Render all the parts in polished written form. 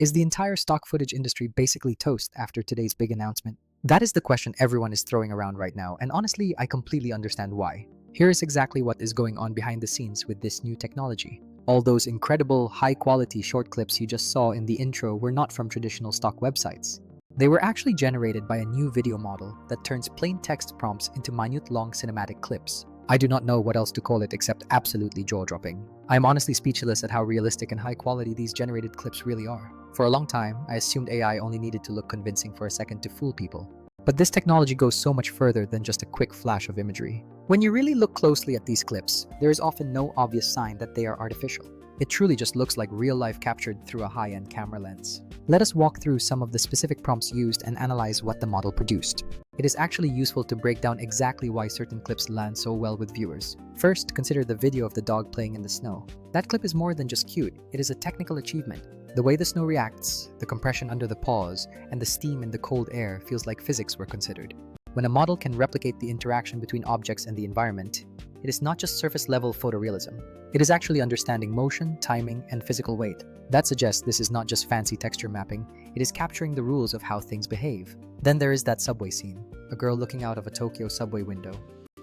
Is the entire stock footage industry basically toast after today's big announcement? That is the question everyone is throwing around right now, and honestly, I completely understand why. Here is exactly what is going on behind the scenes with this new technology. All those incredible, high-quality short clips you just saw in the intro were not from traditional stock websites. They were actually generated by a new video model that turns plain text prompts into minute long cinematic clips. I do not know what else to call it except absolutely jaw-dropping. I am honestly speechless at how realistic and high quality these generated clips really are. For a long time, I assumed AI only needed to look convincing for a second to fool people. But this technology goes so much further than just a quick flash of imagery. When you really look closely at these clips, there is often no obvious sign that they are artificial. It truly just looks like real life captured through a high-end camera lens. Let us walk through some of the specific prompts used and analyze what the model produced. It is actually useful to break down exactly why certain clips land so well with viewers. First, consider the video of the dog playing in the snow. That clip is more than just cute, it is a technical achievement. The way the snow reacts, the compression under the paws, and the steam in the cold air feels like physics were considered. When a model can replicate the interaction between objects and the environment, it is not just surface-level photorealism. It is actually understanding motion, timing, and physical weight. That suggests this is not just fancy texture mapping, it is capturing the rules of how things behave. Then there is that subway scene, a girl looking out of a Tokyo subway window.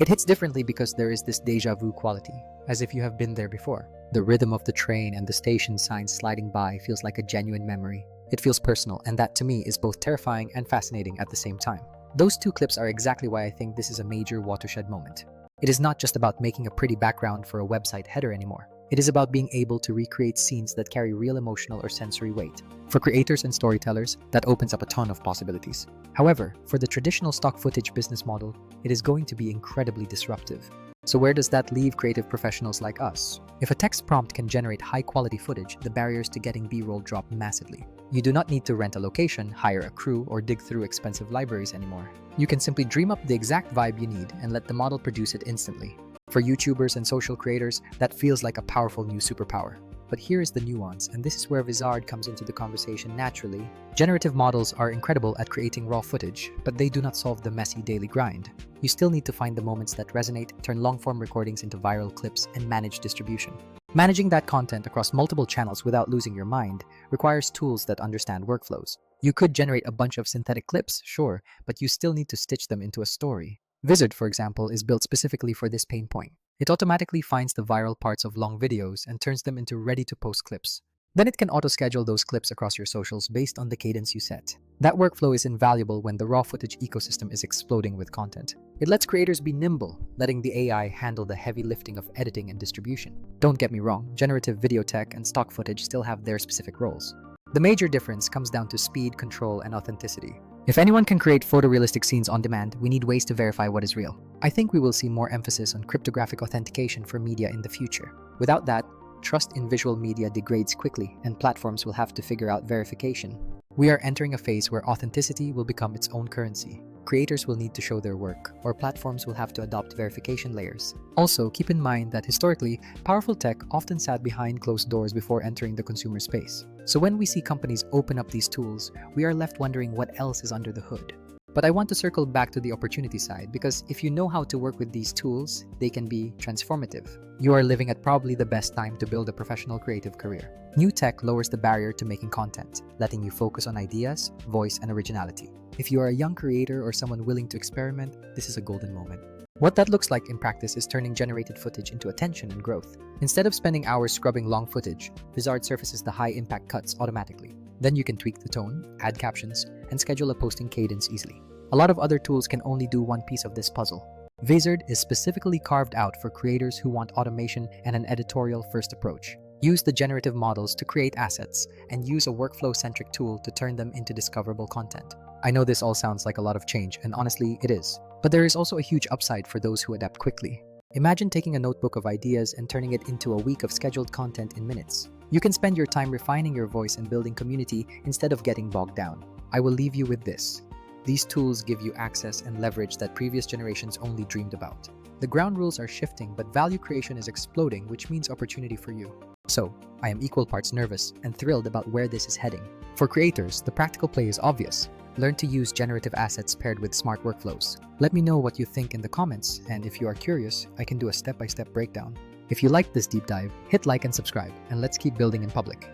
It hits differently because there is this déjà vu quality, as if you have been there before. The rhythm of the train and the station signs sliding by feels like a genuine memory. It feels personal, and that to me is both terrifying and fascinating at the same time. Those two clips are exactly why I think this is a major watershed moment. It is not just about making a pretty background for a website header anymore. It is about being able to recreate scenes that carry real emotional or sensory weight. For creators and storytellers, that opens up a ton of possibilities. However, for the traditional stock footage business model, it is going to be incredibly disruptive. So where does that leave creative professionals like us? If a text prompt can generate high-quality footage, the barriers to getting B-roll drop massively. You do not need to rent a location, hire a crew, or dig through expensive libraries anymore. You can simply dream up the exact vibe you need and let the model produce it instantly. For YouTubers and social creators, that feels like a powerful new superpower. But here is the nuance, and this is where Vizard comes into the conversation naturally. Generative models are incredible at creating raw footage, but they do not solve the messy daily grind. You still need to find the moments that resonate, turn long-form recordings into viral clips, and manage distribution. Managing that content across multiple channels without losing your mind requires tools that understand workflows. You could generate a bunch of synthetic clips, sure, but you still need to stitch them into a story. Vizard, for example, is built specifically for this pain point. It automatically finds the viral parts of long videos and turns them into ready-to-post clips. Then it can auto-schedule those clips across your socials based on the cadence you set. That workflow is invaluable when the raw footage ecosystem is exploding with content. It lets creators be nimble, letting the AI handle the heavy lifting of editing and distribution. Don't get me wrong, generative video tech and stock footage still have their specific roles. The major difference comes down to speed, control, and authenticity. If anyone can create photorealistic scenes on demand, we need ways to verify what is real. I think we will see more emphasis on cryptographic authentication for media in the future. Without that, trust in visual media degrades quickly, and platforms will have to figure out verification. We are entering a phase where authenticity will become its own currency. Creators will need to show their work, or platforms will have to adopt verification layers. Also, keep in mind that historically, powerful tech often sat behind closed doors before entering the consumer space. So when we see companies open up these tools, we are left wondering what else is under the hood. But I want to circle back to the opportunity side, because if you know how to work with these tools, they can be transformative. You are living at probably the best time to build a professional creative career. New tech lowers the barrier to making content, letting you focus on ideas, voice, and originality. If you are a young creator or someone willing to experiment, this is a golden moment. What that looks like in practice is turning generated footage into attention and growth. Instead of spending hours scrubbing long footage, Vizard surfaces the high-impact cuts automatically. Then you can tweak the tone, add captions, and schedule a posting cadence easily. A lot of other tools can only do one piece of this puzzle. Vizard is specifically carved out for creators who want automation and an editorial-first approach. Use the generative models to create assets, and use a workflow-centric tool to turn them into discoverable content. I know this all sounds like a lot of change, and honestly, it is. But there is also a huge upside for those who adapt quickly. Imagine taking a notebook of ideas and turning it into a week of scheduled content in minutes. You can spend your time refining your voice and building community instead of getting bogged down. I will leave you with this. These tools give you access and leverage that previous generations only dreamed about. The ground rules are shifting, but value creation is exploding, which means opportunity for you. So, I am equal parts nervous and thrilled about where this is heading. For creators, the practical play is obvious. Learn to use generative assets paired with smart workflows. Let me know what you think in the comments, and if you are curious, I can do a step-by-step breakdown. If you liked this deep dive, hit like and subscribe, and let's keep building in public.